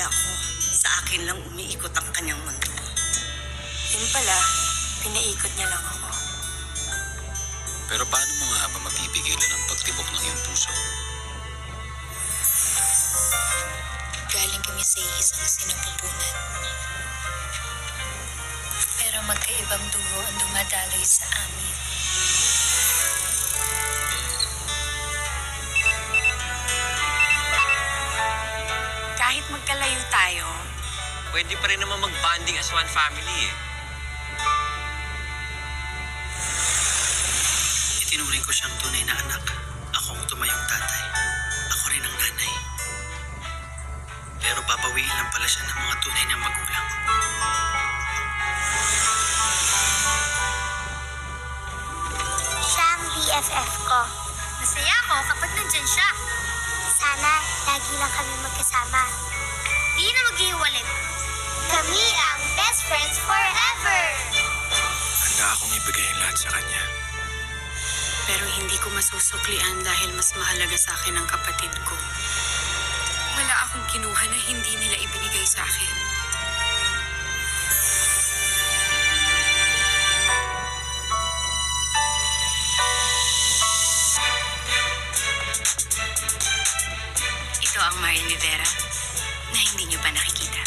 akala ko sa akin lang umiikot ang kanyang mundo. Yun pala, pinaikot niya lang ako. Pero paano mo nga ba mapipigilan ang pagtibok ng iyong puso? Galing kami sa isang sinapupunan. Pero magkaibang dugo ang dumadaloy sa amin. Kahit magkalayo tayo, Pwede pa rin naman mag-bonding as one family eh. Itinuring ko siyang tunay na anak. Ako ang tumayong tatay. Ako rin ang nanay. Pero papawiin lang pala siya ng mga tunay niyang magulang. Siya ang BFF ko. Masaya ako kapag nandyan siya. Sana lagi lang kami magkasama. Di na maghihiwalay. Kami ang best friends forever! Handa akong ibigay ang lahat sa kanya. Pero hindi ko masusuklian dahil mas mahalaga sa akin ang kapatid ko. Wala akong kinuha na hindi nila ibinigay sa akin. Ito ang Marian Rivera na hindi niyo pa nakikita.